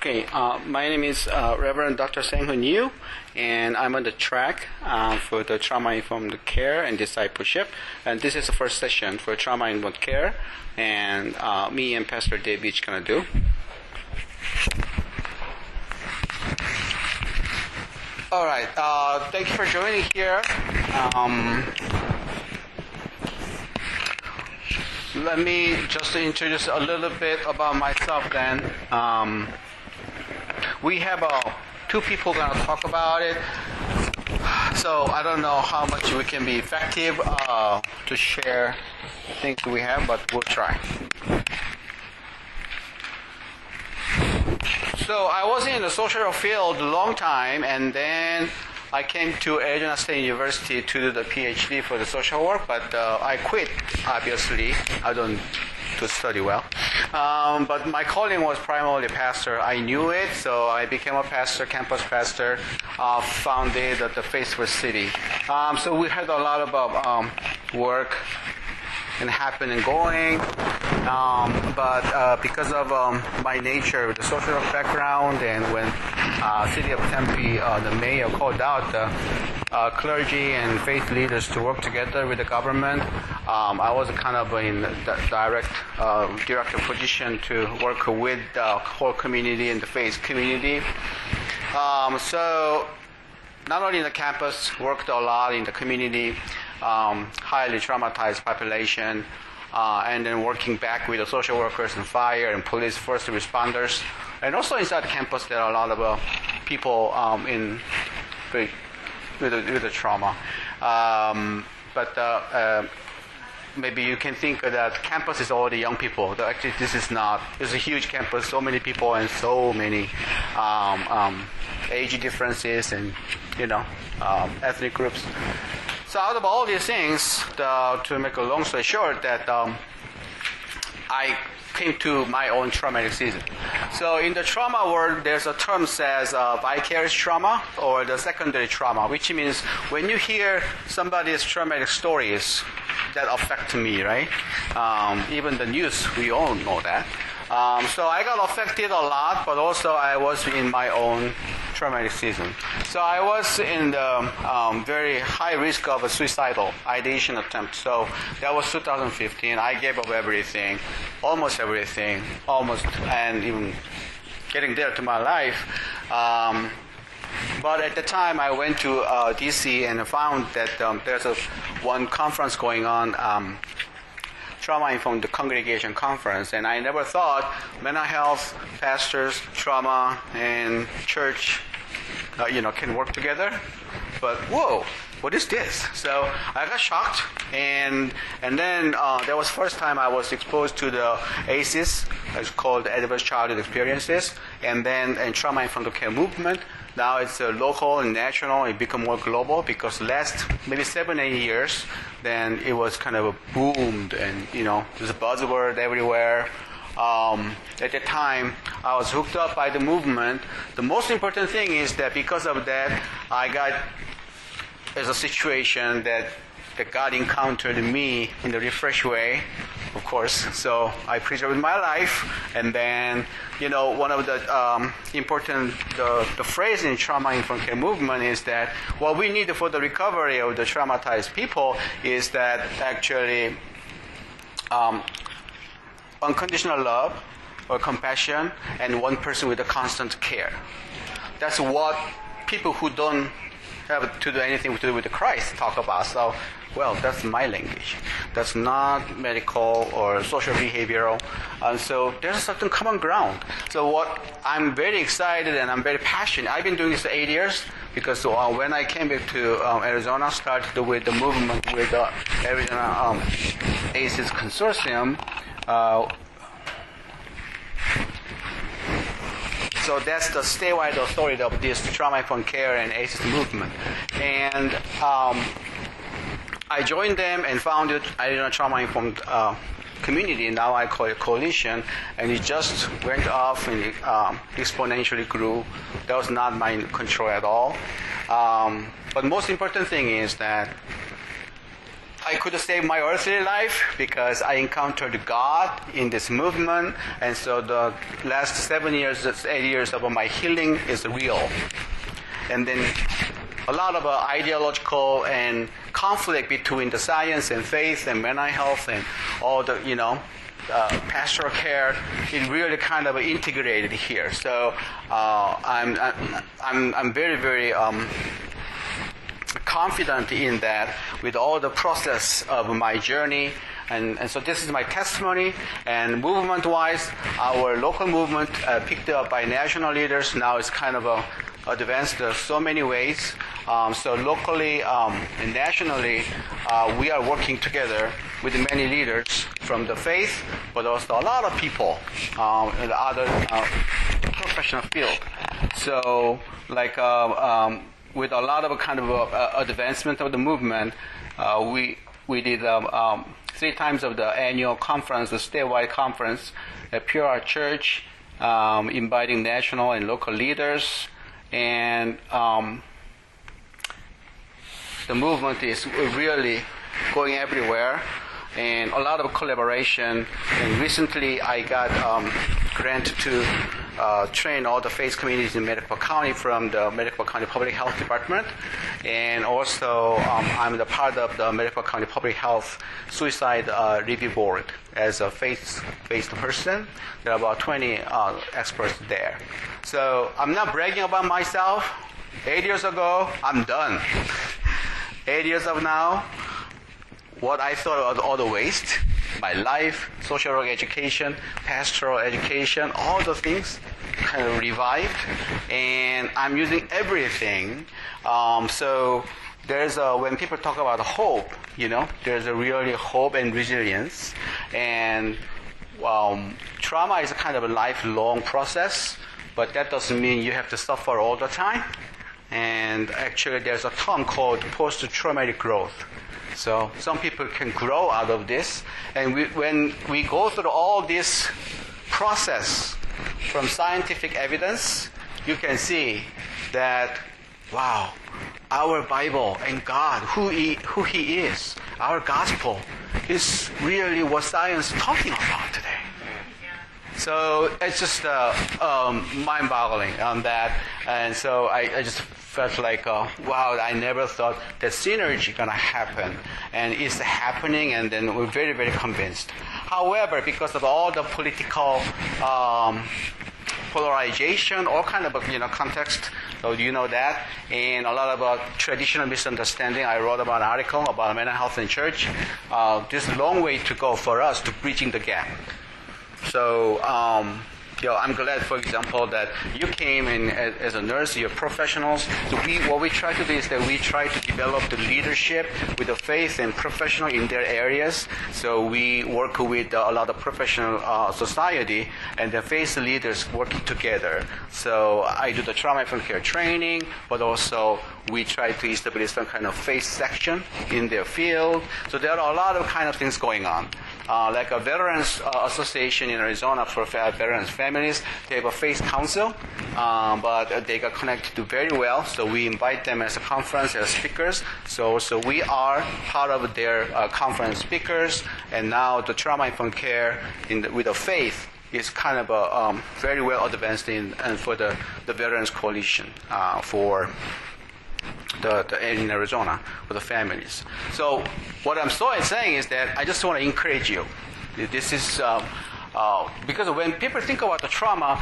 Okay, my name is Reverend Dr. Sanghoon, and I'm on the track for the trauma-informed care and discipleship. And this is the first session for trauma-informed care, and me and Pastor Dave each gonna do. All right, thank you for joining here. Let me just introduce a little bit about myself then. We have two people going to talk about it, so I don't know how much we can be effective to share things we have, but we'll try. So I was in the social field a long time, and then I came to Arizona State University to do the PhD for the social work, but I quit, obviously. I don't to study well. But my calling was primarily pastor. I knew it, so I became a pastor, campus pastor, founded the Faithful City. So we had a lot of work and happen and going. But because of my nature, the social background, and when City of Tempe, the mayor called out the clergy and faith leaders to work together with the government, I was kind of in the director position to work with the whole community and the faith community. So not only in the campus, worked a lot in the community, highly traumatized population, and then working back with the social workers and fire and police first responders. And also inside the campus, there are a lot of people with the trauma. But maybe you can think that campus is all the young people. Actually, this is not. It's a huge campus, so many people and so many age differences and, ethnic groups. So out of all these things, to make a long story short, that I came to my own traumatic season. So in the trauma world, there's a term says vicarious trauma or the secondary trauma, which means when you hear somebody's traumatic stories that affect me, right? Even the news, we all know that. So I got affected a lot, but also I was in my own traumatic season. So I was in the very high risk of a suicidal ideation attempt. So that was 2015. I gave up everything, and even getting there to my life. But at the time, I went to DC and found that there's one conference going on, Trauma-Informed Congregation Conference, and I never thought mental health, pastors, trauma, and church, can work together. But whoa, what is this? So I got shocked, and then that was first time I was exposed to the ACEs, it's called Adverse Childhood Experiences, and then Trauma-Informed Care movement. Now it's local and national. It become more global because last maybe 7-8 years, then it was kind of boomed, and there's a buzzword everywhere. At the time, I was hooked up by the movement. The most important thing is that because of that, I got as a situation that God encountered me in a refresh way, of course. So I preserved my life, and then one of the important the phrase in trauma-informed care movement is that what we need for the recovery of the traumatized people is that actually unconditional love or compassion and one person with a constant care. That's what people who don't have to do anything to do with the Christ talk about. So, well, that's my language. That's not medical or social behavioral. And so there's a certain common ground. So what I'm very excited and I'm very passionate. I've been doing this for 8 years because when I came back to Arizona, started with the movement with the Arizona ACEs Consortium. So that's the statewide authority of this trauma-informed care and ACEs movement. And I joined them and founded Arizona Trauma-Informed Community. Now I call it Coalition. And it just went off and it exponentially grew. That was not my control at all. But most important thing is that I could save my earthly life because I encountered God in this movement, and so the last 7 years, 8 years of my healing is real. And then a lot of ideological and conflict between the science and faith and mental health and all the, pastoral care, it really kind of integrated here. So I'm very, very confident in that with all the process of my journey. And so this is my testimony. And movement-wise, our local movement picked up by national leaders now is kind of advanced so many ways. So locally and nationally, we are working together with many leaders from the faith, but also a lot of people in the other professional field. So like with a lot of kind of advancement of the movement, we did 3 times of the annual conference, the statewide conference at Pure Church, inviting national and local leaders. And the movement is really going everywhere, and a lot of collaboration. And recently I got grant to train all the faith communities in Maricopa County from the Maricopa County Public Health Department. And also I'm the part of the Maricopa County Public Health Suicide Review Board as a faith-based person. There are about 20 experts there. So I'm not bragging about myself. 8 years ago, I'm done. 8 years of now, what I thought of all the waste, my life, social work education, pastoral education, all the things kind of revived, and I'm using everything. So there's when people talk about hope, there's a really hope and resilience. And trauma is a kind of a lifelong process, but that doesn't mean you have to suffer all the time. And actually there's a term called post-traumatic growth. So some people can grow out of this. And when we go through all this process from scientific evidence, you can see that, wow, our Bible and God, who He is, our gospel, is really what science is talking about today. So it's just mind-boggling on that. And so I just felt like, wow, I never thought that synergy going to happen. And it's happening, and then we're very, very convinced. However, because of all the political polarization, all kind of context, so you know that, and a lot of traditional misunderstanding. I wrote about an article about mental health in church. There's a long way to go for us to bridging the gap. So I'm glad, for example, that you came in as a nurse, you're professionals. So what we try to do is that we try to develop the leadership with the faith and professional in their areas. So we work with a lot of professional society and the faith leaders working together. So I do the trauma-informed care training, but also we try to establish some kind of faith section in their field. So there are a lot of kind of things going on. Like a Veterans Association in Arizona for veterans families, they have a faith council, but they got connected very well, so we invite them as a conference, as speakers. So we are part of their conference speakers, and now the trauma-informed care with the faith is kind of very well advanced and for the Veterans Coalition for in Arizona for the families. So what I'm saying is that I just want to encourage you. This is because when people think about the trauma,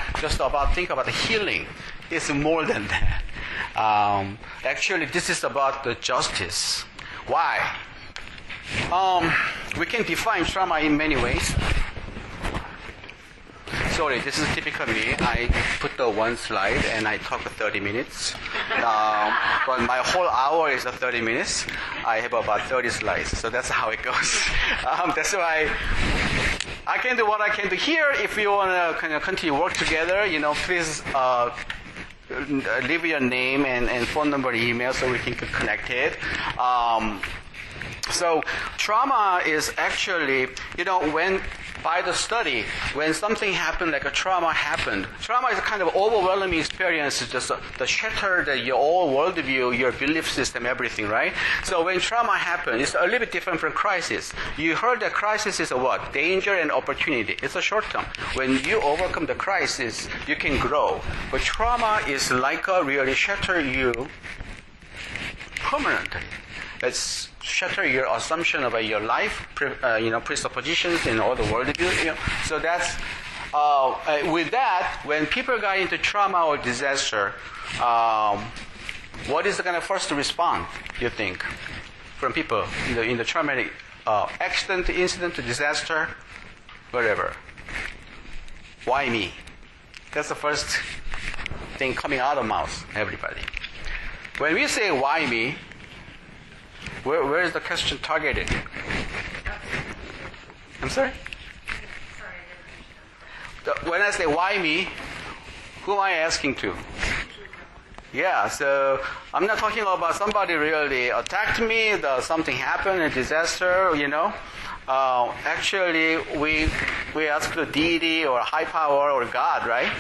think about the healing. It's more than that. Actually, this is about the justice. Why? We can define trauma in many ways. Sorry, this is typical me. I put the one slide and I talk for 30 minutes. But my whole hour is 30 minutes. I have about 30 slides, so that's how it goes. That's why I can do what I can do here. If you want to kind of continue work together, please leave your name and phone number, email, so we can get connected. So trauma is actually, when by the study, when something happened, like a trauma happened, trauma is a kind of overwhelming experience, just the shatter your whole worldview, your belief system, everything, right? So when trauma happens, it's a little bit different from crisis. You heard that crisis is a what? Danger and opportunity. It's a short term. When you overcome the crisis, you can grow. But trauma is like a really shatter you permanently. It's shatter your assumption about your life, presuppositions in all the worldview. So that's with that. When people got into trauma or disaster, what is going to first respond? You think from people in the traumatic accident, incident, disaster, whatever. Why me? That's the first thing coming out of mouth. Everybody. When we say why me, where is the question targeted? I'm sorry? When I say why me, who am I asking to? Yeah, so I'm not talking about somebody really attacked me, something happened, a disaster, Actually, we ask the deity or high power or God, right?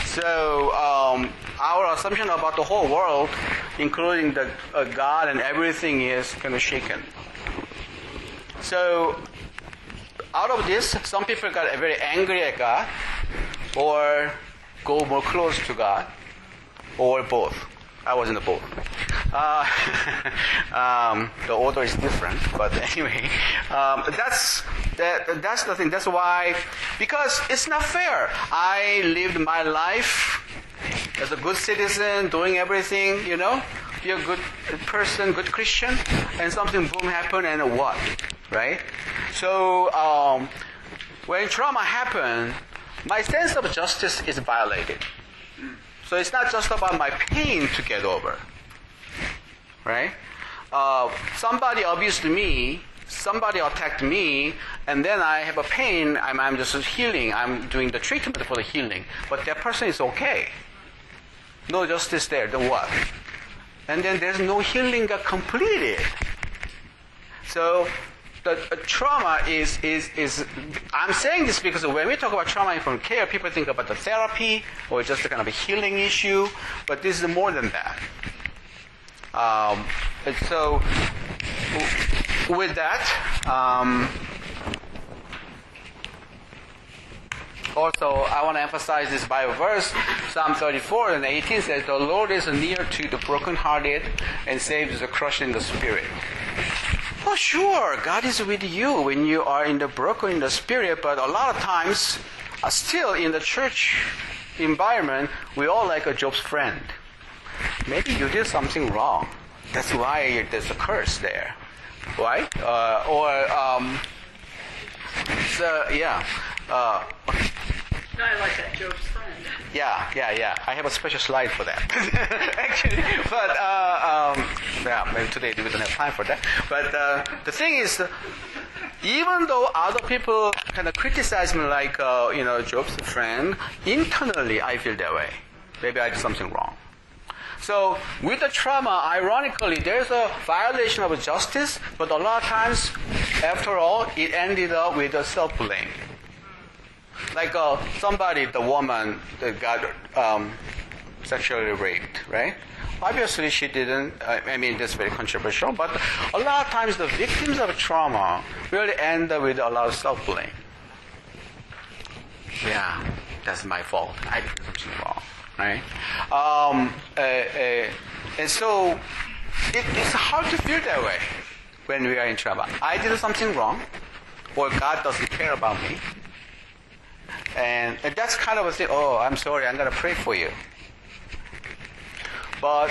So our assumption about the whole world, including the God and everything, is kind of shaken. So out of this, some people got very angry at God, or go more close to God, or both. I was in the both. The order is different, but anyway, that's the thing. That's why, because it's not fair. I lived my life as a good citizen, doing everything, be a good person, good Christian, and something boom happened, and what, right? So when trauma happened, my sense of justice is violated. So it's not just about my pain to get over, right? Somebody abused me, somebody attacked me, and then I have a pain, I'm just healing, I'm doing the treatment for the healing, but that person is okay. No justice there, then what? And then there's no healing completed. So the trauma is I'm saying this because when we talk about trauma-informed care, people think about the therapy or just a kind of a healing issue, but this is more than that. And so with that, also I want to emphasize this Bible verse, Psalm 34 and 18 says, "The Lord is near to the brokenhearted and saves the crushed in the spirit." Oh, sure, God is with you when you are in the spirit, but a lot of times, still in the church environment, we all like a Job's friend. Maybe you did something wrong. That's why there's a curse there, right? No, I like that Job's friend. Yeah. I have a special slide for that. Actually, but maybe today we don't have time for that. But the thing is, even though other people kind of criticize me like, Job's friend, internally I feel that way. Maybe I did something wrong. So with the trauma, ironically, there's a violation of justice, but a lot of times, after all, it ended up with a self-blame. Like the woman that got sexually raped, right? Obviously she didn't, that's very controversial, but a lot of times the victims of trauma really end up with a lot of self-blame. Yeah, that's my fault. I did something wrong, right? And so it's hard to feel that way when we are in trauma. I did something wrong, or God doesn't care about me. And that's kind of a thing, I'm sorry, I'm going to pray for you. But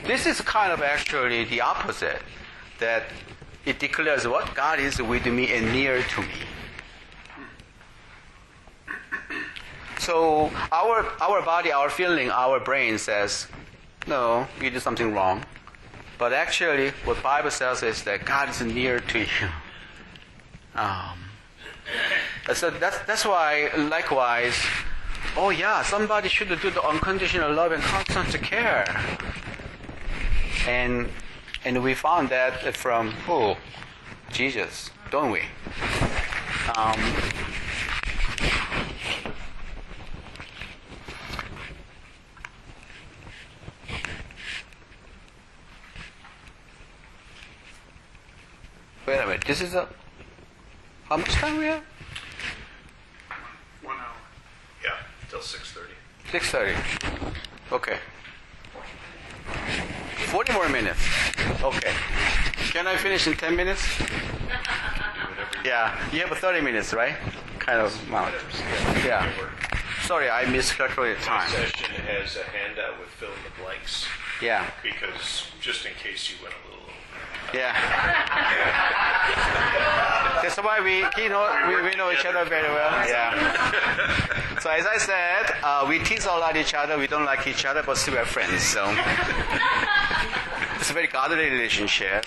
this is kind of actually the opposite, that it declares what? God is with me and near to me. So our body, our feeling, our brain says, no, you did something wrong. But actually, what the Bible says is that God is near to you. So that's why, likewise, somebody should do the unconditional love and constant care. And we found that from who? Jesus, don't we? Wait a minute. This is a... How much time we have? 1 hour. Yeah, till 6:30. 6:30. Okay. 40 more minutes. Okay. Can I finish in 10 minutes? Yeah. You have 30 minutes, right? Kind of amount. Yeah. Sorry, I miscalculated My time. session has a handout with fill in the blanks Yeah. because just in case you went a little over. Yeah. That's why we know each other very well. Yeah. So as I said, we tease a lot each other. We don't like each other, but still we're friends. So it's a very godly relationship.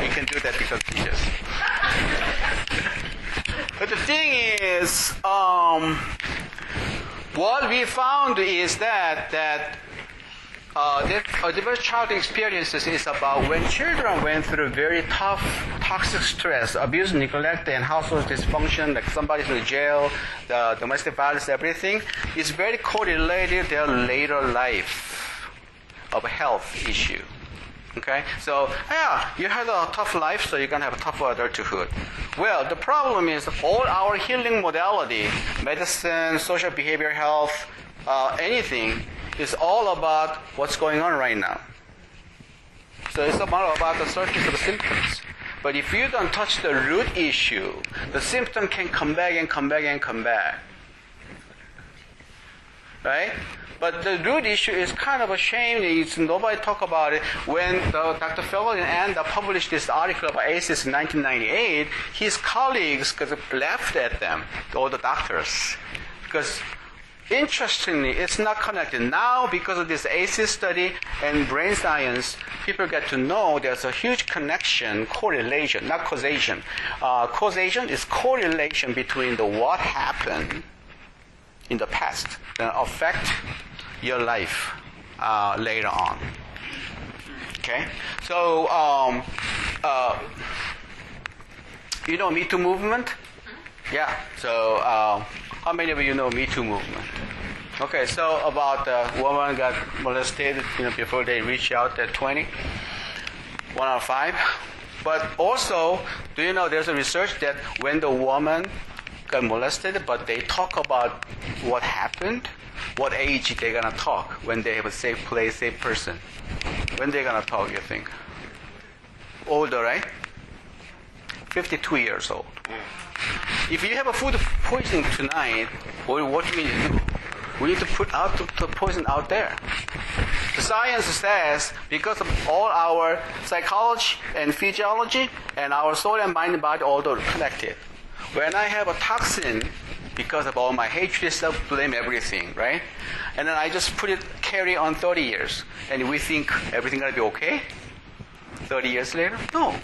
We can do that because we teach us. But the thing is, what we found is that diverse childhood experiences is about when children went through very tough, toxic stress, abuse, neglect, and household dysfunction, like somebody's in jail, the domestic violence, everything, is very correlated to their later life of a health issue. Okay? So, yeah, you had a tough life, so you're going to have a tougher adulthood. Well, the problem is all our healing modality, medicine, social behavior health, anything, is all about what's going on right now. So it's about the surface of the symptoms. But if you don't touch the root issue, the symptom can come back and come back and come back. Right? But the root issue is kind of a shame. Nobody talk about it. When Dr. Feldman and published this article about ACEs in 1998, his colleagues laughed at them, all the doctors. Because interestingly, it's not connected. Now, because of this ACEs study and brain science, people get to know there's a huge connection, correlation, not causation. Causation is correlation between what happened in the past that affect your life later on. Okay? So, you know Me Too movement? Yeah. So, how many of you know Me Too movement? Okay, so about a woman got molested, before they reach out at 20. 1 out of 5. But also, do you know there's a research that when the woman got molested, but they talk about what happened, what age they're gonna talk when they have a safe place, safe person. When they're gonna talk, you think? Older, right? 52 years old. If you have a food poisoning tonight, what do we need to do? We need to put out the poison out there. The science says because of all our psychology and physiology and our soul and mind and body all connected. When I have a toxin, because of all my hatred, self-blame, everything, right? And then I just carry on 30 years. And we think everything gonna be okay? 30 years later? No.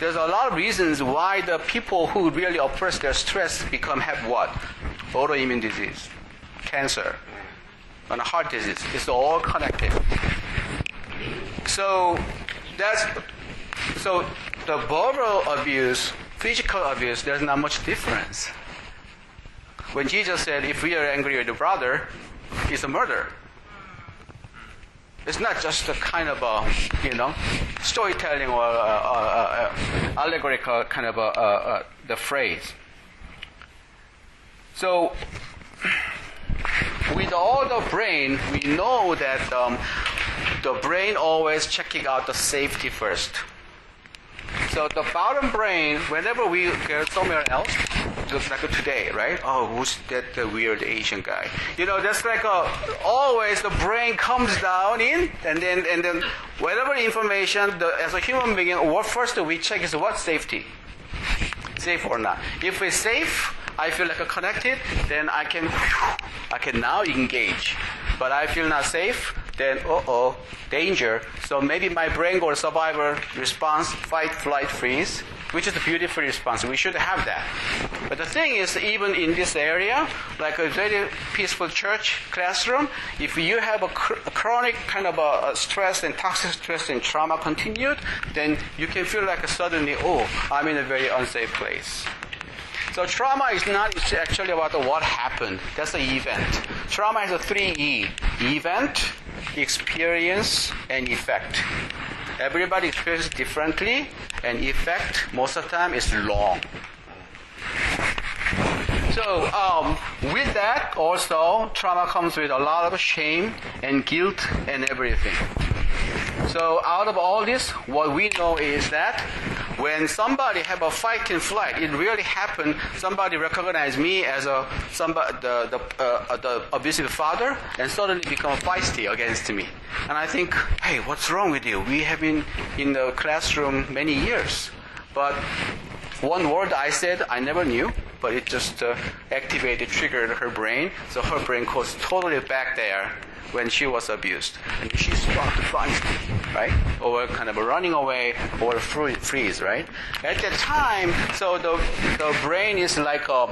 There's a lot of reasons why the people who really oppress their stress have what? Autoimmune disease, cancer, and heart disease. It's all connected. So the verbal abuse, physical abuse, there's not much difference. When Jesus said, if we are angry with the brother, it's a murder. It's not just a kind of storytelling or allegorical kind of the phrase. So, with all the brain, we know that the brain always checking out the safety first. So the bottom brain, whenever we get somewhere else, just like today, right? Oh, who's that weird Asian guy? That's like always the brain comes down in, and then whatever information, as a human being, what first we check is what safety, safe or not. If it's safe, I feel like connected, then I can now engage. But I feel not safe, then danger. So maybe my brain goes survival response, fight, flight, freeze, which is a beautiful response. We should have that. But the thing is, even in this area, like a very peaceful church classroom, if you have a chronic kind of a stress and toxic stress and trauma continued, then you can feel like suddenly, I'm in a very unsafe place. So trauma is not actually about what happened. That's the event. Trauma has a 3E. Event, experience, and effect. Everybody experiences differently, and effect, most of the time, is long. So with that, also, trauma comes with a lot of shame and guilt and everything. So out of all this, what we know is that when somebody have a fight and flight, it really happened. Somebody recognized me as the abusive father, and suddenly become feisty against me. And I think, hey, what's wrong with you? We have been in the classroom many years, but one word I said, I never knew, but it just activated, triggered her brain. So her brain goes totally back there when she was abused. And she started to fight, right? Or kind of running away or freeze, right? At that time, so the brain is like a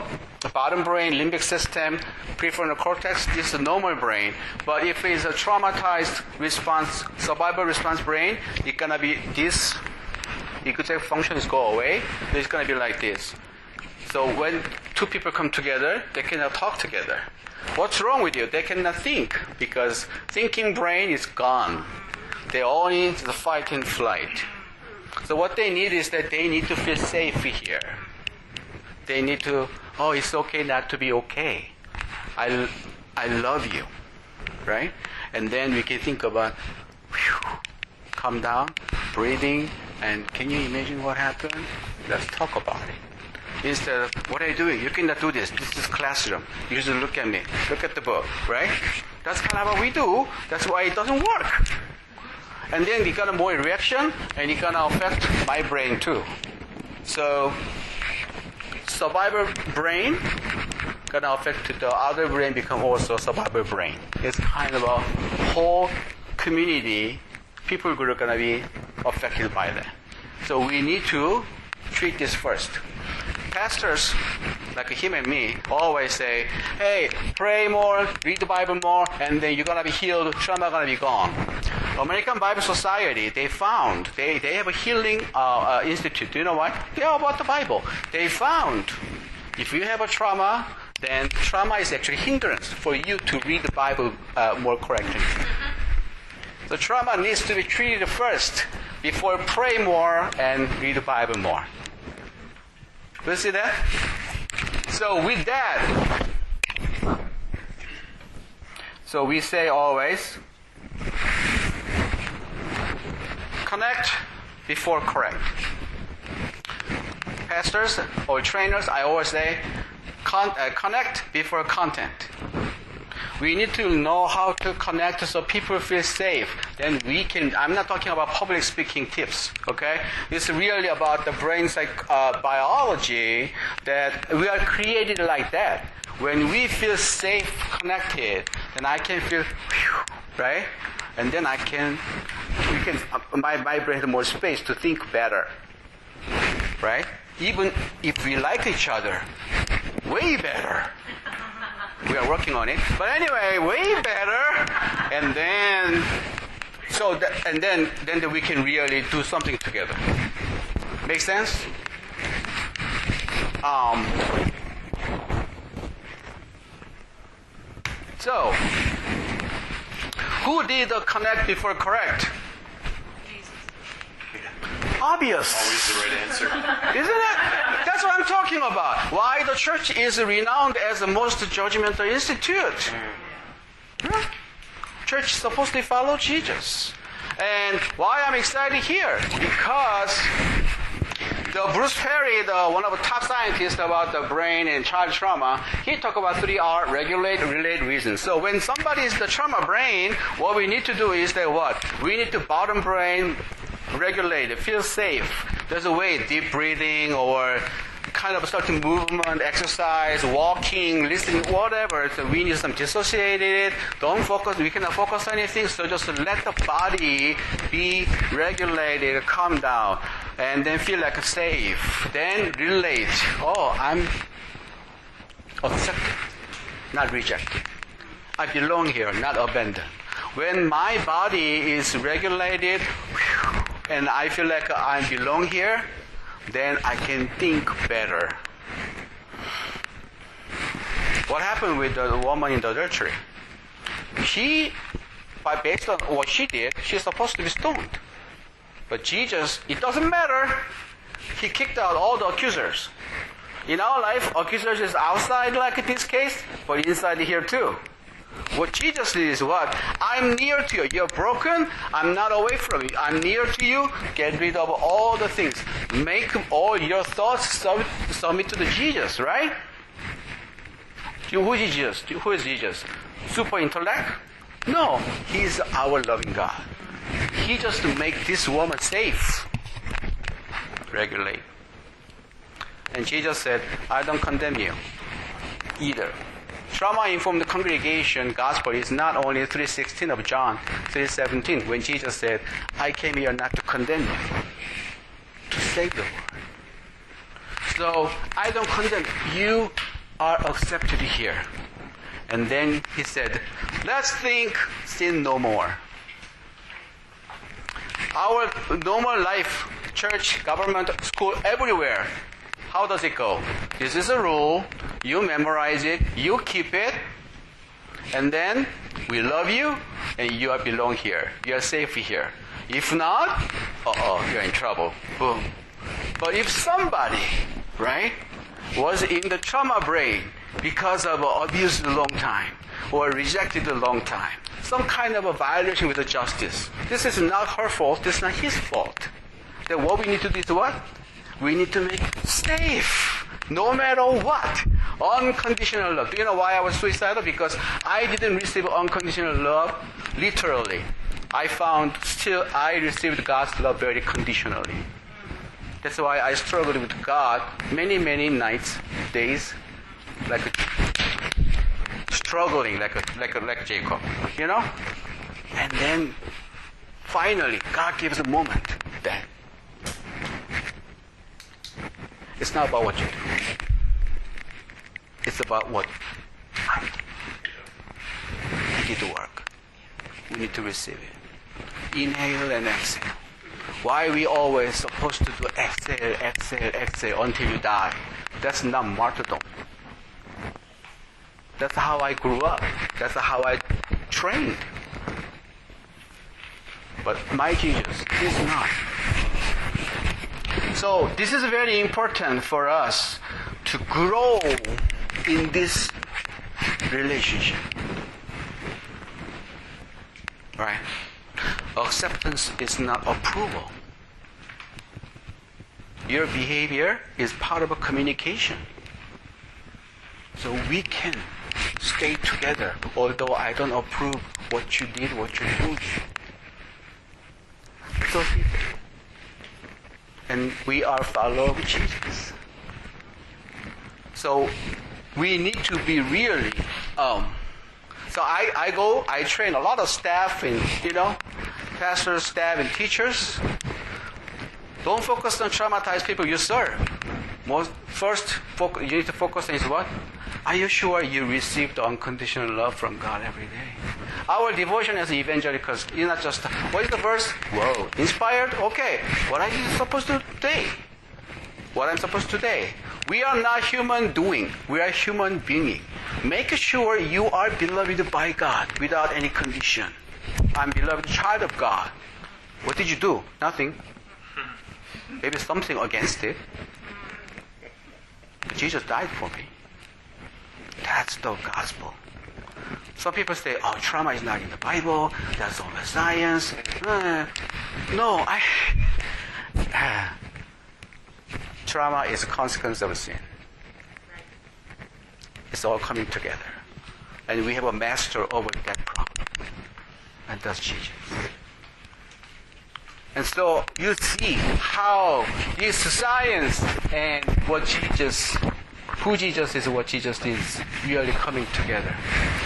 bottom brain, limbic system, prefrontal cortex. This is a normal brain. But if it's a traumatized response, survival response brain, it's going to be this. Executive functions go away. It's going to be like this. So when two people come together, they cannot talk together. What's wrong with you? They cannot think because thinking brain is gone. They all need the fight and flight. So what they need is that they need to feel safe here. They need to, oh, it's okay not to be okay. I love you, right? And then we can think about, calm down, breathing, and can you imagine what happened? Let's talk about it. Instead of, what are you doing? You cannot do this. This is classroom. You should look at me. Look at the book, right? That's kind of what we do. That's why it doesn't work. And then it got a more reaction, and it gonna affect my brain too. So, survivor brain gonna affect the other brain, become also survivor brain. It's kind of a whole community, people group gonna be affected by that. So we need to treat this first. Pastors, like him and me, always say, hey, pray more, read the Bible more, and then you're going to be healed, trauma going to be gone. American Bible Society, they found, they have a healing institute. Do you know what? They are about the Bible. They found if you have a trauma, then trauma is actually hindrance for you to read the Bible more correctly. So trauma needs to be treated first before pray more and read the Bible more. Do you see that? So with that, so we say always, connect before correct. Pastors or trainers, I always say, connect before content. We need to know how to connect so people feel safe. Then we can, I'm not talking about public speaking tips, okay? It's really about the brain biology that we are created like that. When we feel safe, connected, then I can feel, right? And then my brain has more space to think better, right? Even if we like each other, way better. We are working on it. But anyway, way better. And then, then we can really do something together. Make sense? So, who did the connect before correct? Obvious. Always the right answer. Isn't it? That's what I'm talking about. Why the church is renowned as the most judgmental institute. Yeah. Church is supposed to follow Jesus. And why I'm excited here? Because the Bruce Perry, one of the top scientists about the brain and child trauma, he talked about 3R, regulate, relate, reason. So when somebody is the trauma brain, what we need to do is that what? We need to bottom brain, regulate, feel safe. There's a way, deep breathing or kind of certain movement, exercise, walking, listening, whatever. So we need some dissociated. Don't focus. We cannot focus on anything. So just let the body be regulated, calm down, and then feel like safe. Then relate. Oh, I'm accepted, not rejected. I belong here, not abandoned. When my body is regulated, and I feel like I belong here, then I can think better. What happened with the woman in the adultery? Based on what she did, she's supposed to be stoned. But Jesus, it doesn't matter. He kicked out all the accusers. In our life, accusers is outside like in this case, but inside here too. What Jesus did is what? I'm near to you. You're broken. I'm not away from you. I'm near to you. Get rid of all the things. Make all your thoughts submit to the Jesus, right? Who is Jesus? Who is Jesus? Super intellect? No. He's our loving God. He just make this woman safe. Regulate. And Jesus said, I don't condemn you either. Trauma-informed congregation gospel is not only 3:16 of John, 3:17, when Jesus said, I came here not to condemn you, to save the world. So, I don't condemn you. You are accepted here. And then he said, let's think sin no more. Our normal life, church, government, school, everywhere, how does it go? This is a rule. You memorize it. You keep it. And then we love you and you belong here. You are safe here. If not, you're in trouble. Boom. But if somebody, right, was in the trauma brain because of abuse a long time or rejected a long time, some kind of a violation with the justice, this is not her fault. This is not his fault. Then what we need to do is what? We need to make safe, no matter what. Unconditional love. Do you know why I was suicidal? Because I didn't receive unconditional love literally. I found still I received God's love very conditionally. That's why I struggled with God many, many nights, days, struggling like Jacob, you know? And then finally, God gives a moment that it's not about what you do. It's about what I did. I did the work. We need to receive it. Inhale and exhale. Why are we always supposed to do exhale, exhale, exhale until you die? That's not martyrdom. That's how I grew up. That's how I trained. But my Jesus is not. So this is very important for us to grow in this relationship. Right? Acceptance is not approval. Your behavior is part of a communication. So we can stay together, although I don't approve what you did, what you're doing. So, and we are followers of Jesus. So we need to be really. So I train a lot of staff and pastors, staff, and teachers. Don't focus on traumatized people you serve. First, you need to focus on is what? Are you sure you received unconditional love from God every day? Our devotion as evangelicals is not just, what is the verse? Whoa, inspired? Okay. What are you supposed to say? What I'm supposed to say? We are not human doing. We are human being. Make sure you are beloved by God without any condition. I'm beloved child of God. What did you do? Nothing. Maybe something against it. Jesus died for me. That's the gospel. Some people say, trauma is not in the Bible. That's all the science. No, trauma is a consequence of sin. It's all coming together. And we have a master over that problem. And that's Jesus. And so you see how this science and what Jesus, who Jesus is, what Jesus is, really coming together.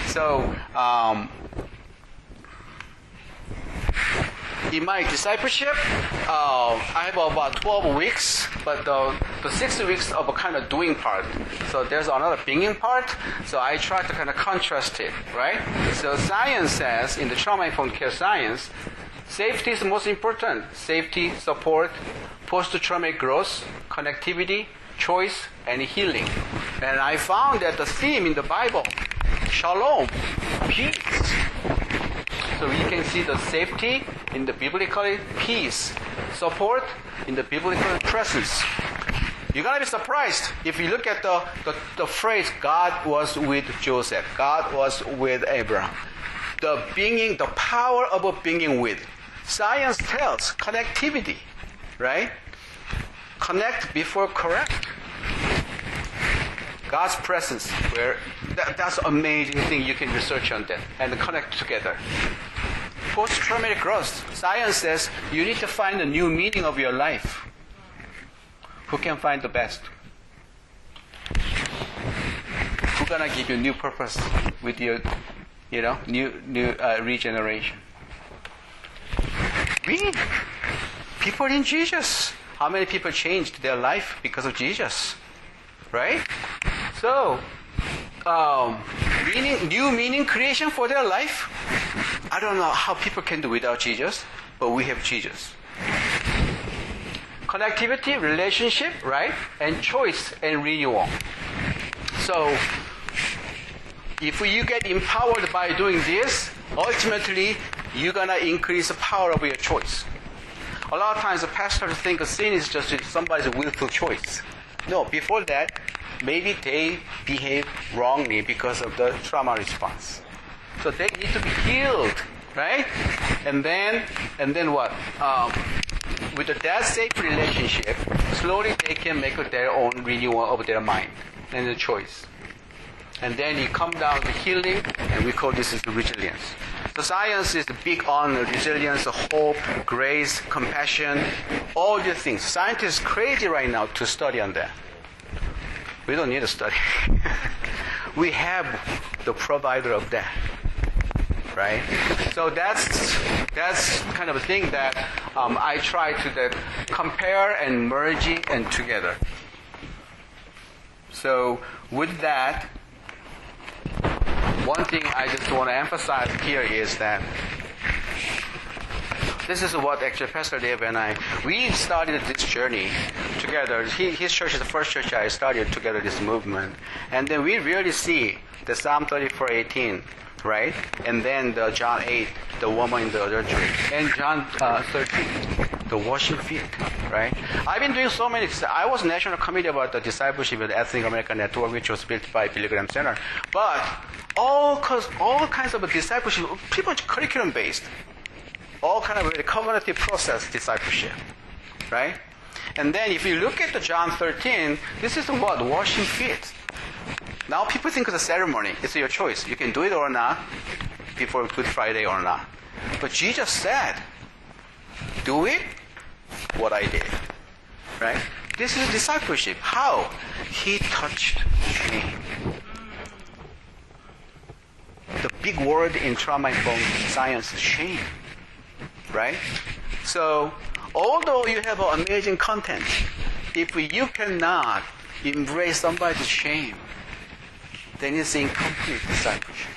So, in my discipleship, I have about 12 weeks, but the 6 weeks of a kind of doing part. So there's another being part, so I try to kind of contrast it, right? So science says, in the trauma-informed care science, safety is most important. Safety, support, post-traumatic growth, connectivity, choice, and healing. And I found that the theme in the Bible, shalom, peace. So you can see the safety in the biblical peace, support in the biblical presence. You're going to be surprised if you look at the phrase, God was with Joseph, God was with Abraham. The power of being with. Science tells connectivity, right? Connect before correct. God's presence, that's an amazing thing. You can research on that and connect together. Post-traumatic growth. Science says you need to find a new meaning of your life. Who can find the best? Who's gonna give you new purpose with your, new regeneration? We, people in Jesus. How many people changed their life because of Jesus? Right? So, new meaning creation for their life. I don't know how people can do without Jesus, but we have Jesus. Connectivity, relationship, right? And choice and renewal. So, if you get empowered by doing this, ultimately, you're going to increase the power of your choice. A lot of times, the pastors think a sin is just somebody's willful choice. No, before that, maybe they behave wrongly because of the trauma response. So they need to be healed, right? And then what? With that safe relationship, slowly they can make their own renewal of their mind and the choice. And then you come down to healing, and we call this is resilience. So science is big on resilience, hope, grace, compassion, all these things. Scientists are crazy right now to study on that. We don't need to study. We have the provider of that, right? So that's kind of a thing that I try to compare and merge it and together. So with that, one thing I just want to emphasize here is that this is what actually Pastor Dave and we started this journey together. His church is the first church I started together this movement. And then we really see the Psalm 34:18, right? And then the John 8, the woman in the adultery. And John 13, the washing feet, right? I've been doing so many. I was national committee about the discipleship of the Ethnic American Network, which was built by Billy Graham Center. But all kinds of discipleship, pretty much curriculum based. All kind of covenantal process discipleship, right? And then if you look at the John 13, this is the what? Washing feet. Now people think it's a ceremony. It's your choice. You can do it or not before Good Friday or not. But Jesus said, do it what I did, right? This is discipleship. How? He touched shame. The big word in trauma-informed science is shame. Right? So, although you have amazing content, if you cannot embrace somebody's shame, then it's incomplete discipleship.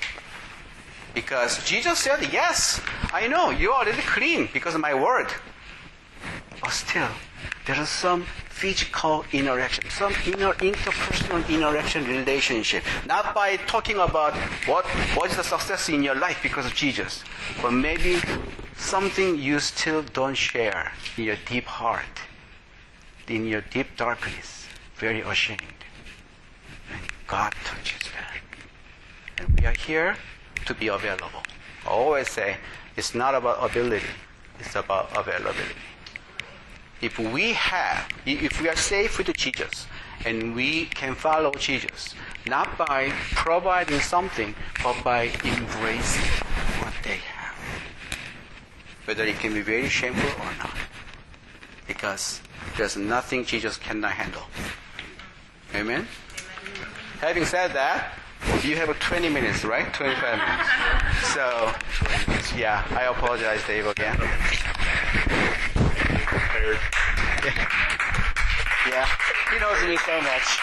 Because Jesus said, yes, I know, you're already clean because of my word. But still, there is some physical interaction, some interpersonal interaction relationship. Not by talking about what is the success in your life because of Jesus, but maybe something you still don't share in your deep heart, in your deep darkness, very ashamed. And God touches that. And we are here to be available. I always say, it's not about ability, it's about availability. If we are safe with Jesus, and we can follow Jesus, not by providing something, but by embracing what they have. Whether it can be very shameful or not. Because there's nothing Jesus cannot handle. Amen? Having said that, you have 20 minutes, right? 25 minutes. So, yeah, I apologize, Dave, again. Yeah, he knows me so much.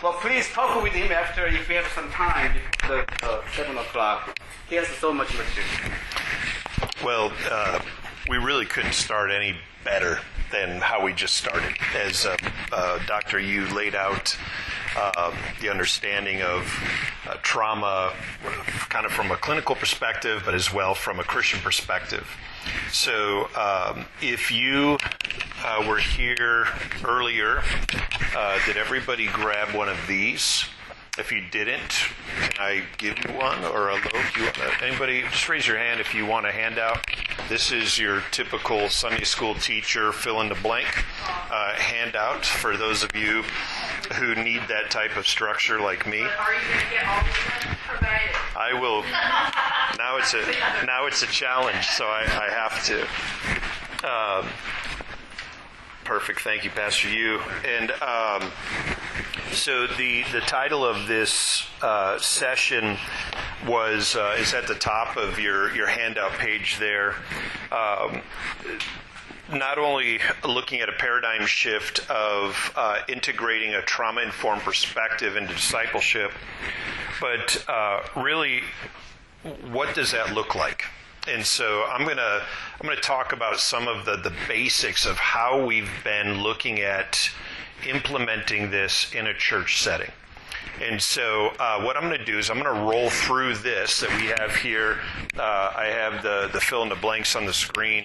Well, please talk with him after, if you have some time, before 7 o'clock. He has so much material. Well, we really couldn't start any better than how we just started. As Dr. Yu laid out the understanding of trauma kind of from a clinical perspective, but as well from a Christian perspective. So if you were here earlier, did everybody grab one of these? If you didn't, can I give you one or a loaf? Anybody, just raise your hand if you want a handout. This is your typical Sunday school teacher fill in the blank handout for those of you who need that type of structure like me. But are you going to get all of them provided? I will. Now it's a challenge, so I have to. Perfect. Thank you, Pastor Yu. And so the title of this session is at the top of your handout page there. Not only looking at a paradigm shift of integrating a trauma-informed perspective into discipleship, but really, what does that look like? And so I'm gonna talk about some of the basics of how we've been looking at implementing this in a church setting. And so what I'm going to do is I'm going to roll through this that we have here. I have the fill in the blanks on the screen,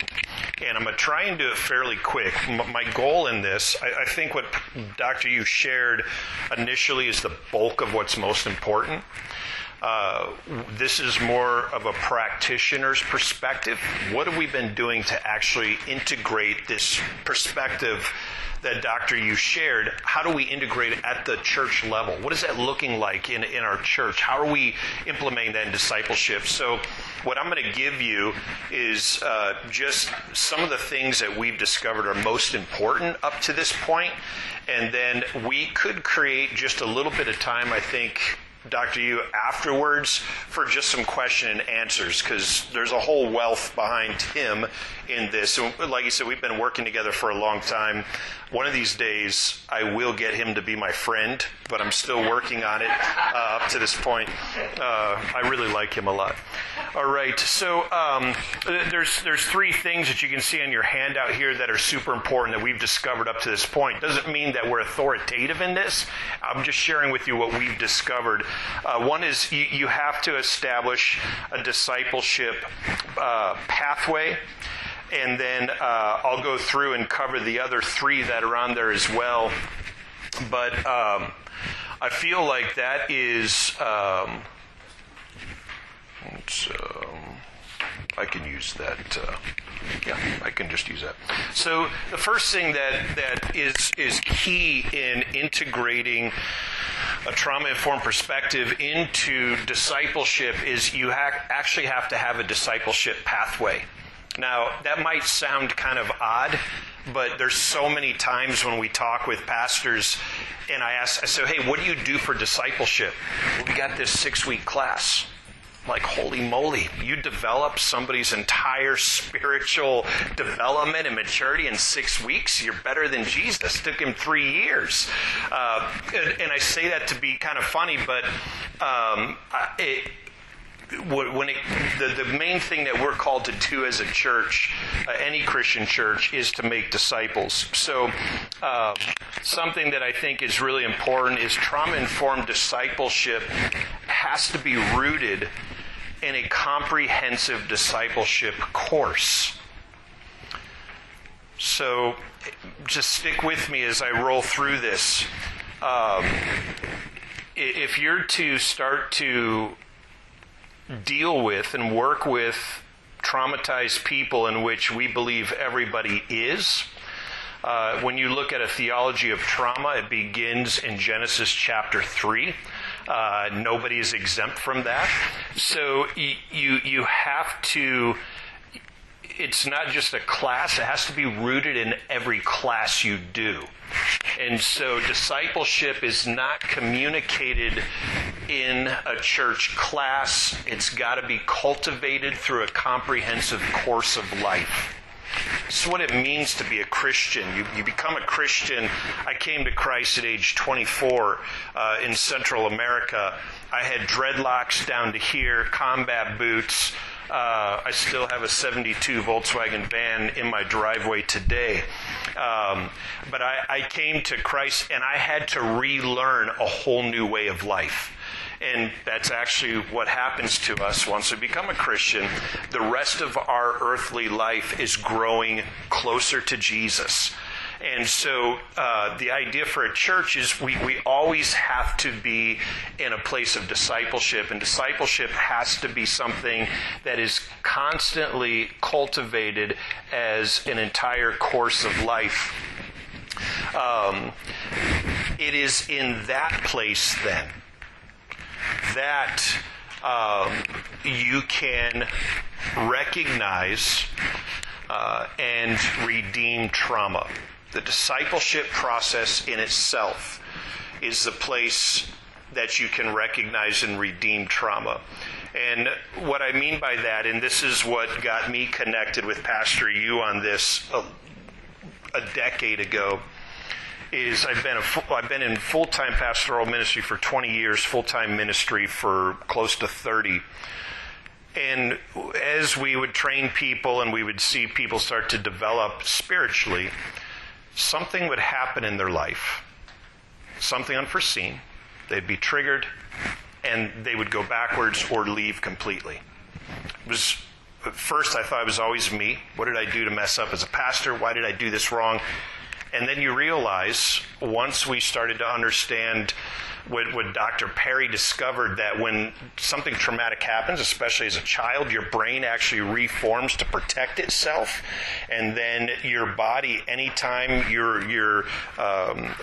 and I'm going to try and do it fairly quick. My goal in this, I think what Dr. Yu shared initially is the bulk of what's most important. This is more of a practitioner's perspective. What have we been doing to actually integrate this perspective that Dr. Yu shared? How do we integrate it at the church level? What is that looking like in our church? How are we implementing that in discipleship? So what I'm going to give you is just some of the things that we've discovered are most important up to this point. And then we could create just a little bit of time, I think, Dr. Yu, afterwards for just some question and answers, because there's a whole wealth behind him in this. And like you said, we've been working together for a long time. One of these days, I will get him to be my friend, but I'm still working on it up to this point. I really like him a lot. All right, so there's three things that you can see on your handout here that are super important that we've discovered up to this point. Doesn't mean that we're authoritative in this. I'm just sharing with you what we've discovered. One is you have to establish a discipleship pathway. And then I'll go through and cover the other three that are on there as well. But I feel like that is... I can use that. Yeah, I can just use that. So the first thing that is key in integrating a trauma-informed perspective into discipleship is you actually have to have a discipleship pathway. Now, that might sound kind of odd, but there's so many times when we talk with pastors, and I say, hey, what do you do for discipleship? Well, we got this 6-week class. I'm like, holy moly, you develop somebody's entire spiritual development and maturity in 6 weeks? You're better than Jesus. It took him 3 years. And I say that to be kind of funny, but the main thing that we're called to do as a church, any Christian church, is to make disciples. So something that I think is really important is trauma-informed discipleship has to be rooted in a comprehensive discipleship course. So just stick with me as I roll through this. If you're to start to deal with and work with traumatized people, in which we believe everybody is, when you look at a theology of trauma, it begins in Genesis chapter 3. Nobody is exempt from that. So you have to, it's not just a class, it has to be rooted in every class you do. And so discipleship is not communicated in a church class. It's got to be cultivated through a comprehensive course of life. This is what it means to be a Christian. You become a Christian. I came to Christ at age 24 in Central America. I had dreadlocks down to here, combat boots, I still have a 72 Volkswagen van in my driveway today. But I came to Christ and I had to relearn a whole new way of life. And that's actually what happens to us once we become a Christian. The rest of our earthly life is growing closer to Jesus. And so the idea for a church is we always have to be in a place of discipleship. And discipleship has to be something that is constantly cultivated as an entire course of life. It is in that place then that you can recognize and redeem trauma. The discipleship process in itself is the place that you can recognize and redeem trauma. And what I mean by that, and this is what got me connected with Pastor Yu on this a decade ago, is I've been in full-time pastoral ministry for 20 years, full-time ministry for close to 30. And as we would train people and we would see people start to develop spiritually, something would happen in their life, something unforeseen. They'd be triggered, and they would go backwards or leave completely. It was, at first I thought it was always me. What did I do to mess up as a pastor? Why did I do this wrong? And then you realize, once we started to understand what Dr. Perry discovered, that when something traumatic happens, especially as a child, your brain actually reforms to protect itself. And then your body, anytime you're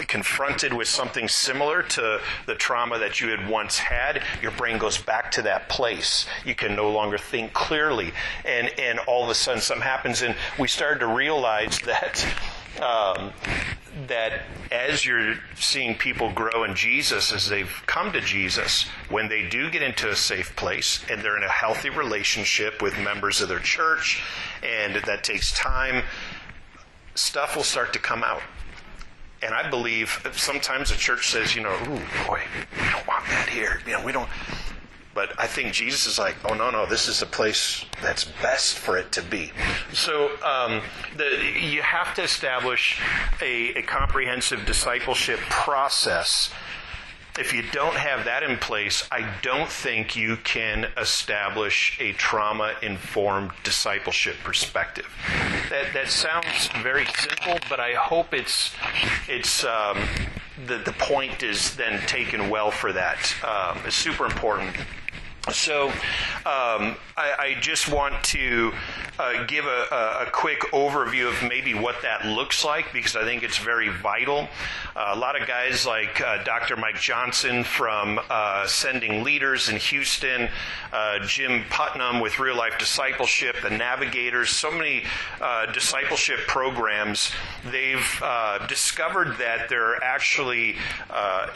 confronted with something similar to the trauma that you had once had, your brain goes back to that place. You can no longer think clearly. And all of a sudden something happens, and we started to realize that that as you're seeing people grow in Jesus, as they've come to Jesus, when they do get into a safe place and they're in a healthy relationship with members of their church, and that takes time, stuff will start to come out. And I believe sometimes the church says, ooh, boy, we don't want that here. We don't. But I think Jesus is like, oh, no, this is the place that's best for it to be. So you have to establish a comprehensive discipleship process. If you don't have that in place, I don't think you can establish a trauma-informed discipleship perspective. That sounds very simple, but I hope it's the point is then taken well for that. It's super important. So I just want to give a quick overview of maybe what that looks like, because I think it's very vital. A lot of guys like Dr. Mike Johnson from Sending Leaders in Houston, Jim Putnam with Real Life Discipleship, the Navigators, so many discipleship programs, they've discovered that there are actually,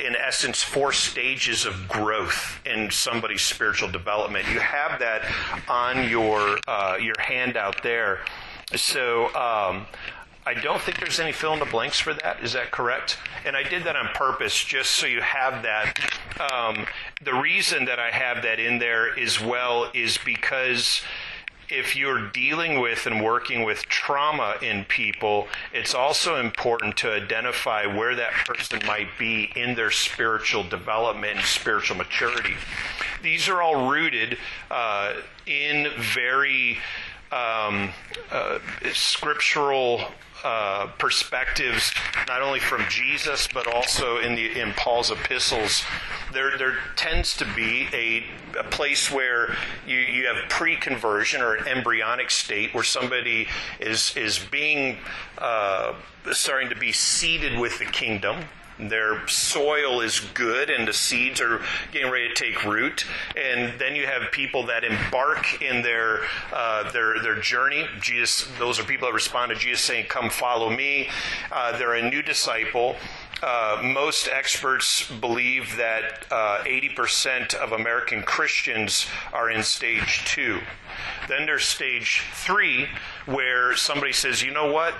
in essence, 4 stages of growth in somebody's spiritual development. You have that on your handout there. So I don't think there's any fill in the blanks for that. Is that correct? And I did that on purpose just so you have that. The reason that I have that in there as well is because if you're dealing with and working with trauma in people, it's also important to identify where that person might be in their spiritual development and spiritual maturity. These are all rooted in very scriptural perspectives, not only from Jesus, but also in Paul's epistles. There tends to be a place where you have pre-conversion or an embryonic state where somebody is being starting to be seeded with the kingdom. Their soil is good and the seeds are getting ready to take root. And then you have people that embark in their journey. Jesus, those are people that respond to Jesus saying, "Come follow me." They're a new disciple. Most experts believe that 80% of American Christians are in stage 2. Then there's stage 3, where somebody says, "You know what?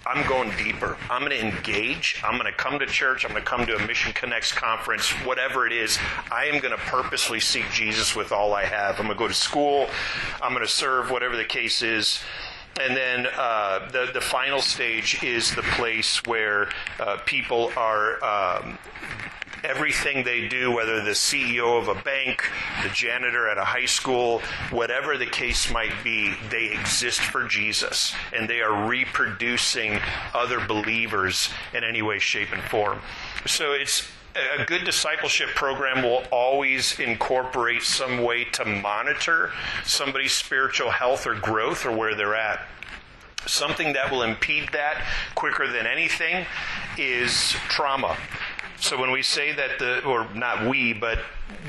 I'm going deeper. I'm going to engage. I'm going to come to church. I'm going to come to a Mission Connects conference, whatever it is. I am going to purposely seek Jesus with all I have. I'm going to go to school. I'm going to serve, whatever the case is. And then the final stage is the place where people are... everything they do, whether the CEO of a bank, the janitor at a high school, whatever the case might be, they exist for Jesus, and they are reproducing other believers in any way, shape, and form. So it's a good discipleship program will always incorporate some way to monitor somebody's spiritual health or growth or where they're at. Something that will impede that quicker than anything is trauma. So when we say that or not we, but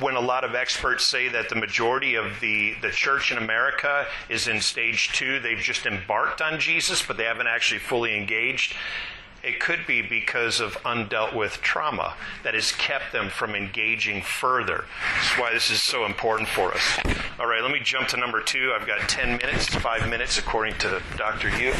when a lot of experts say that the majority of the church in America is in stage 2, they've just embarked on Jesus, but they haven't actually fully engaged. It could be because of undealt with trauma that has kept them from engaging further. That's why this is so important for us. All right, let me jump to number 2. I've got 10 minutes, 5 minutes, according to Dr. Yu.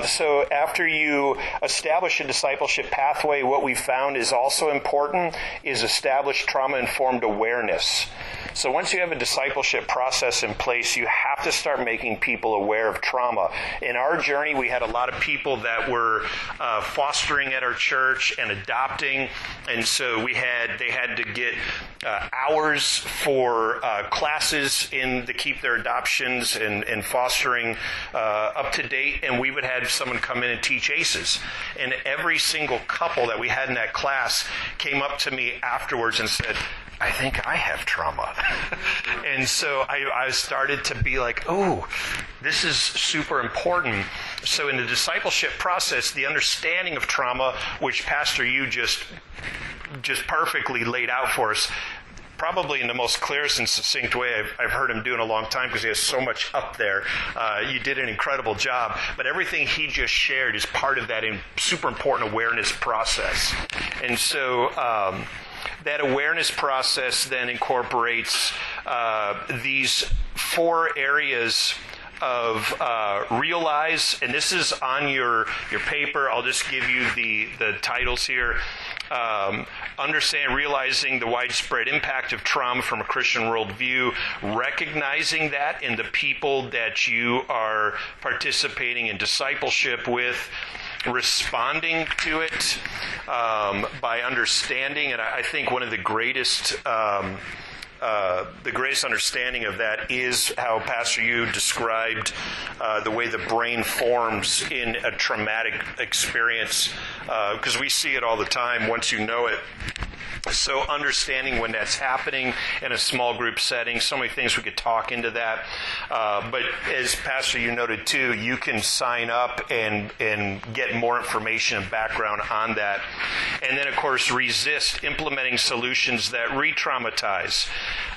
So after you establish a discipleship pathway, what we found is also important is establish trauma-informed awareness. So once you have a discipleship process in place, you have to start making people aware of trauma. In our journey, we had a lot of people that were fostering at our church and adopting, and so they had to get hours for classes to keep their adoptions and fostering up to date, and we would have someone come in and teach ACEs. And every single couple that we had in that class came up to me afterwards and said, I think I have trauma. And so I started to be like, oh, this is super important. So in the discipleship process, the understanding of trauma, which Pastor Yu just perfectly laid out for us, probably in the most clearest and succinct way I've heard him do in a long time, because he has so much up there. You did an incredible job. But everything he just shared is part of that super important awareness process. And so that awareness process then incorporates these 4 areas of realize, and this is on your paper. I'll just give you the titles here. Understand, realizing the widespread impact of trauma from a Christian worldview, recognizing that in the people that you are participating in discipleship with, responding to it by understanding, and I think one of the greatest understanding of that is how Pastor Yu described the way the brain forms in a traumatic experience, because we see it all the time once you know it. So understanding when that's happening in a small group setting, so many things we could talk into that. But as Pastor Yu noted too, you can sign up and get more information and background on that. And then of course, resist implementing solutions that re-traumatize.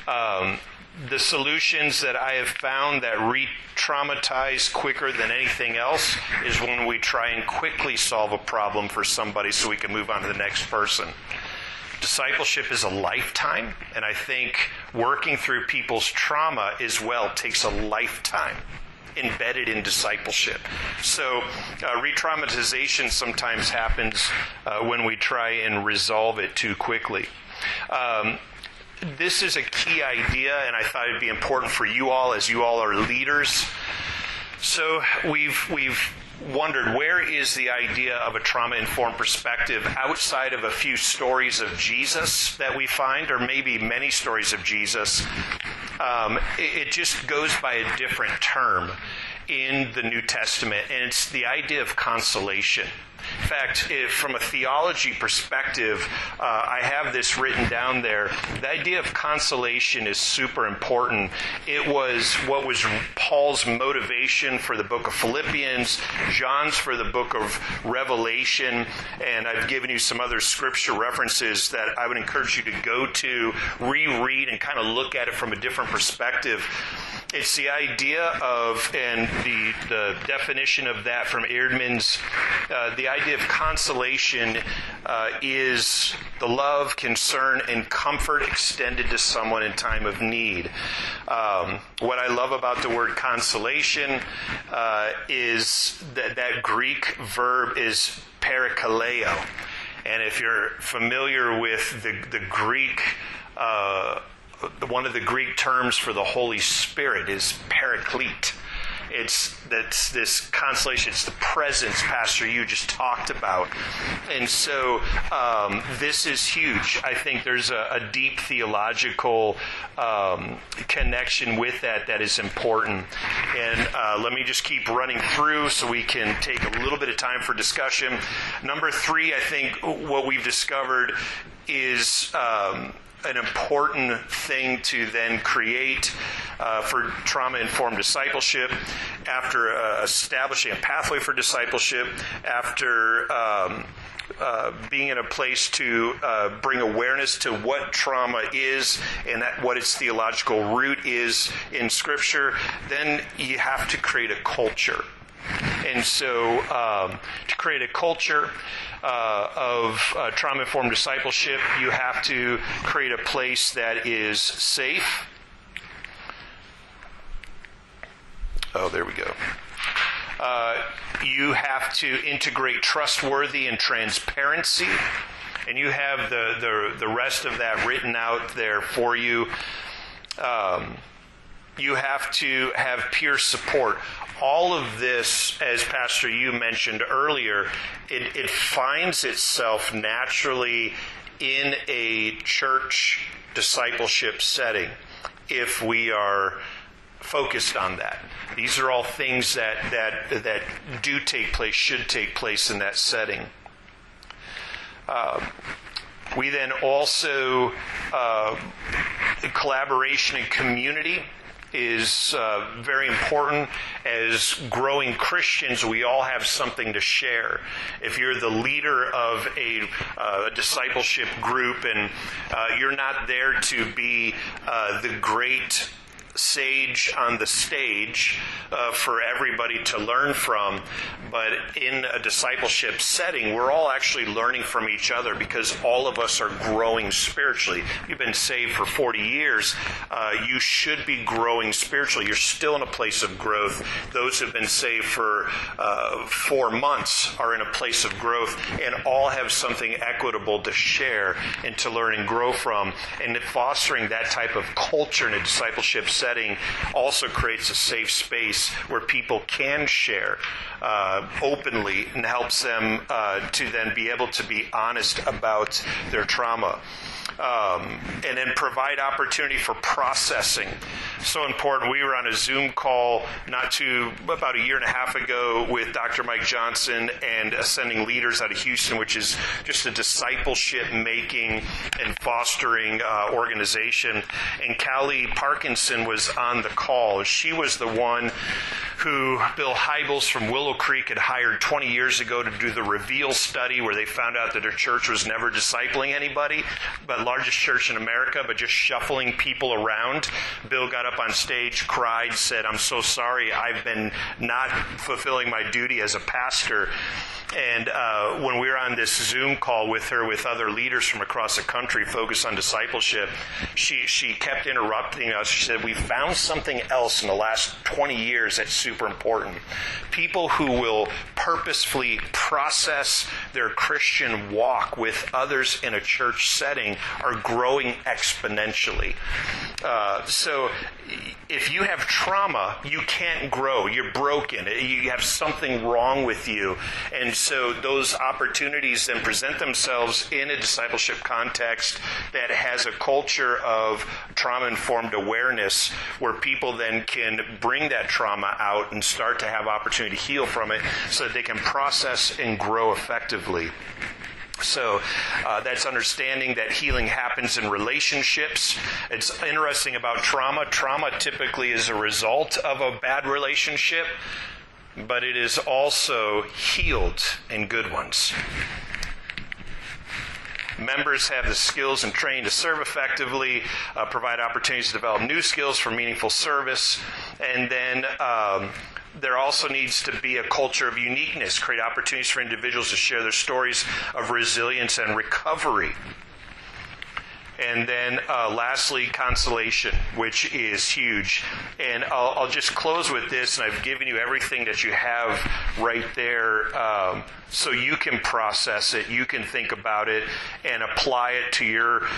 The solutions that I have found that re-traumatize quicker than anything else is when we try and quickly solve a problem for somebody so we can move on to the next person. Discipleship is a lifetime, and I think working through people's trauma as well takes a lifetime embedded in discipleship. So re-traumatization sometimes happens when we try and resolve it too quickly. This is a key idea, and I thought it'd be important for you all as you all are leaders. So we've wondered, where is the idea of a trauma-informed perspective outside of a few stories of Jesus that we find, or maybe many stories of Jesus? It just goes by a different term in the New Testament, and it's the idea of consolation. In fact, from a theology perspective, I have this written down there. The idea of consolation is super important. It was what was Paul's motivation for the book of Philippians, John's for the book of Revelation, and I've given you some other scripture references that I would encourage you to go to, reread, and kind of look at it from a different perspective. It's the idea of, and the definition of that from Eerdmans, the idea of consolation is the love, concern, and comfort extended to someone in time of need. What I love about the word consolation is that Greek verb is parakaleo. And if you're familiar with the Greek, one of the Greek terms for the Holy Spirit is paraclete. That's this consolation. It's the presence, Pastor, you just talked about. And so this is huge. I think there's a deep theological connection with that is important. And let me just keep running through so we can take a little bit of time for discussion. Number 3, I think what we've discovered is an important thing to then create for trauma-informed discipleship, after establishing a pathway for discipleship, after being in a place to bring awareness to what trauma is and what its theological root is in Scripture, then you have to create a culture. And so to create a culture of trauma-informed discipleship, you have to create a place that is safe. Oh, there we go. You have to integrate trustworthy and transparency, and you have the rest of that written out there for you. You have to have peer support. All of this, as Pastor Yu mentioned earlier, it finds itself naturally in a church discipleship setting if we are focused on that. These are all things that do take place, should take place in that setting. We then also, collaboration and community is very important. As growing Christians, we all have something to share. If you're the leader of a discipleship group and you're not there to be the great sage on the stage for everybody to learn from, but in a discipleship setting, we're all actually learning from each other because all of us are growing spiritually. You've been saved for 40 years. You should be growing spiritually. You're still in a place of growth. Those who have been saved for 4 months are in a place of growth, and all have something equitable to share and to learn and grow from. And fostering that type of culture in a discipleship setting also creates a safe space where people can share openly, and helps them to then be able to be honest about their trauma. And then provide opportunity for processing. So important. We were on a Zoom call about a year and a half ago with Dr. Mike Johnson and Ascending Leaders out of Houston, which is just a discipleship making and fostering organization. And Callie Parkinson was on the call. She was the one who Bill Hybels from Willow Creek had hired 20 years ago to do the Reveal study, where they found out that their church was never discipling anybody, but largest church in America, but just shuffling people around. Bill got up on stage, cried, said, "I'm so sorry, I've been not fulfilling my duty as a pastor." And when we were on this Zoom call with her, with other leaders from across the country focused on discipleship, she kept interrupting us. She said, "We found something else in the last 20 years that's super important. People who will purposefully process their Christian walk with others in a church setting are growing exponentially." So if you have trauma, you can't grow. You're broken. You have something wrong with you. And so those opportunities then present themselves in a discipleship context that has a culture of trauma-informed awareness, where people then can bring that trauma out and start to have opportunity to heal from it so that they can process and grow effectively. So that's understanding that healing happens in relationships. It's interesting about trauma. Trauma typically is a result of a bad relationship, but it is also healed in good ones. Members have the skills and training to serve effectively, provide opportunities to develop new skills for meaningful service, and then there also needs to be a culture of uniqueness, create opportunities for individuals to share their stories of resilience and recovery. And then lastly, consolation, which is huge. And I'll just close with this, and I've given you everything that you have right there so you can process it, you can think about it, and apply it to your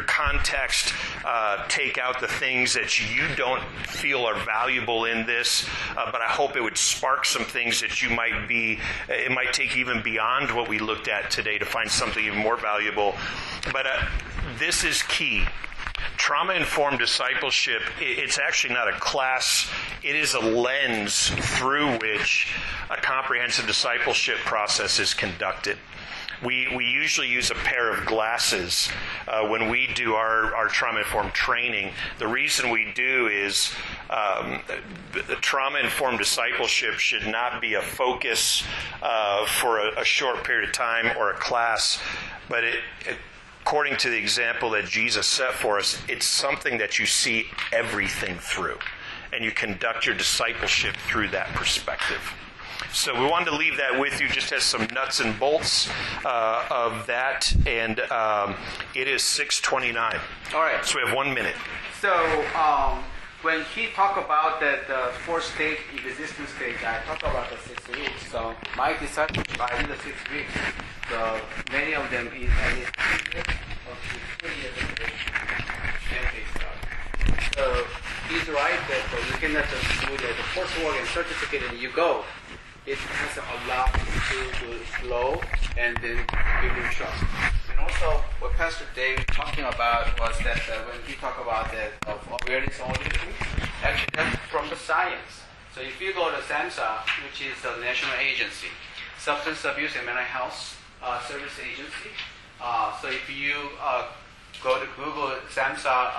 context. Take out the things that you don't feel are valuable in this, but I hope it would spark some things that it might take even beyond what we looked at today to find something even more valuable. But this is key. Trauma-informed discipleship, it's actually not a class. It is a lens through which a comprehensive discipleship process is conducted. We usually use a pair of glasses when we do our trauma-informed training. The reason we do is the trauma-informed discipleship should not be a focus for a short period of time or a class, but according to the example that Jesus set for us, it's something that you see everything through, and you conduct your discipleship through that perspective. So we wanted to leave that with you just as some nuts and bolts of that, and it is 6:29. All right. So we have 1 minute. So when he talked about that fourth stage, existence stage, I talked about the 6 weeks. So my discipleship, I did the 6 weeks. So many of them is at least 3 years or 2 years of age. And they start. So he's right that you cannot just do the coursework and certificate and you go. It has a lot to do with flow and then building trust. And also, what Pastor Dave was talking about was that when he talked about that of awareness auditing, actually that's from the science. So if you go to SAMHSA, which is the national agency, Substance Abuse and Mental Health Service Agency. So if you go to Google SAMHSA,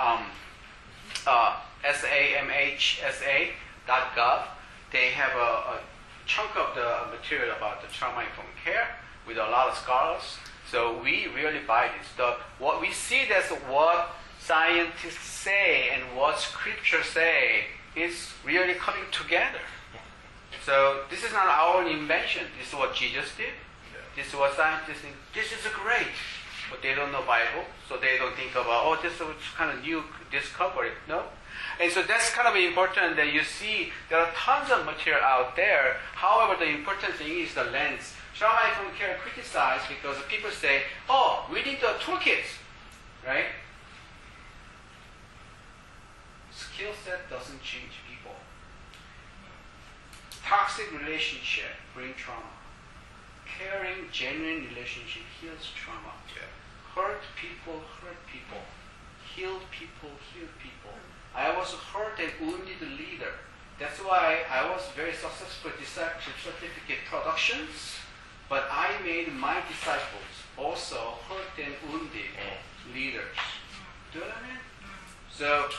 SAMHSA.gov, they have a chunk of the material about the trauma-informed care with a lot of scholars. So we really buy this. What we see that's what scientists say and what scriptures say is really coming together. So this is not our own invention. This is what Jesus did. This is what scientists think. This is great. But they don't know Bible, so they don't think about, this is kind of new discovery. No? And so that's kind of important that you see there are tons of material out there. However, the important thing is the lens. Trauma-informed care criticized because people say, we need the toolkits, right? Skill set doesn't change people. Toxic relationship bring trauma. Caring, genuine relationship heals trauma. Yeah. Hurt people. Heal people. I was a hurt and wounded leader. That's why I was very successful in discipleship certificate productions, but I made my disciples also hurt and wounded leaders. Do you know what I mean? So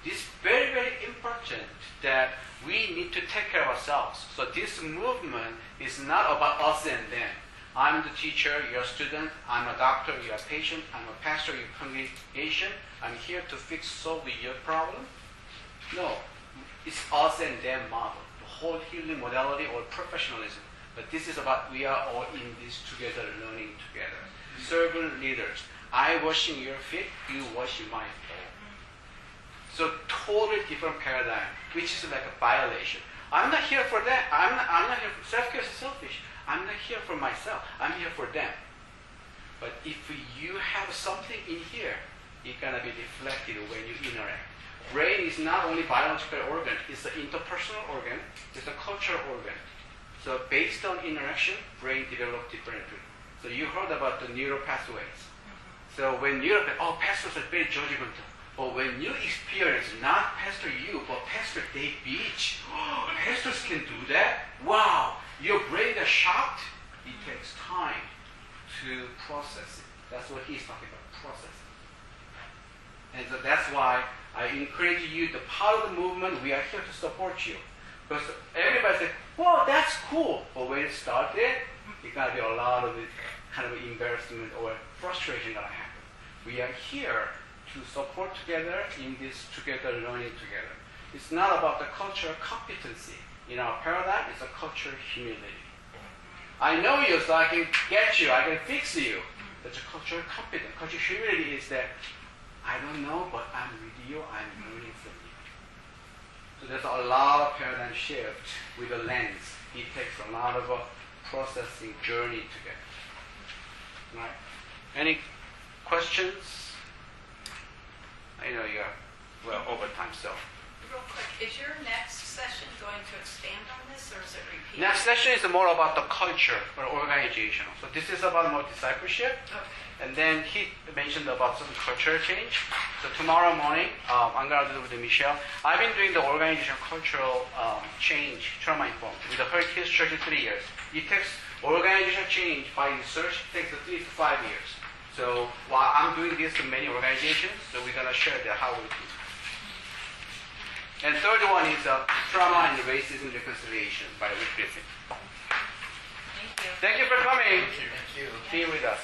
it's very, very important that we need to take care of ourselves. So this movement is not about us and them. I'm the teacher, you're a student, I'm a doctor, you're a patient, I'm a pastor, you're a congregation. I'm here to solve your problem. No, it's us and them model, the whole healing modality or professionalism. But this is about we are all in this together, learning together. Servant leaders. I washing your feet, you washing my feet. So totally different paradigm, which is like a violation. I'm not here for that. I'm not here for self-care is selfish. I'm not here for myself. I'm here for them. But if you have something in here, it's going to be reflected when you interact. Brain is not only biological organ, it's an interpersonal organ, it's a cultural organ. So based on interaction, brain develops differently. So you heard about the neural pathways. So when pastors are very judgmental. But when you experience not Pastor you, but Pastor Dave Beach, pastors can do that? Wow! Your brain is shocked. It takes time to process it. That's what he's talking about, processing. And so that's why I encourage you, the part of the movement, we are here to support you. Because everybody says, well, that's cool. But when it started, it's going to be a lot of kind of embarrassment or frustration that happen. We are here to support together in this together learning together. It's not about the cultural competency. in our paradigm is a cultural humility. I know you, so I can get you, I can fix you. That's a cultural competence. Cultural humility is that I don't know, but I'm with you, I'm learning from you. So there's a lot of paradigm shift with the lens. It takes a lot of a processing journey to get. Right? Any questions? I know you're well over time, so. Real quick, is your next session going to expand on this, or is it repeat? Next session is more about the culture or organization. So this is about more discipleship. Okay. And then he mentioned about some cultural change. So tomorrow morning, I'm going to do it with Michelle. I've been doing the organizational cultural change, trauma-informed, with the Heritage Church in 3 years. It takes organizational change by research, takes 3 to 5 years. So while I'm doing this to many organizations, so we're going to share that how we do. And third one is trauma and racism reconciliation by Rick Griffin. Thank you. Thank you for coming. Thank you. Be with us.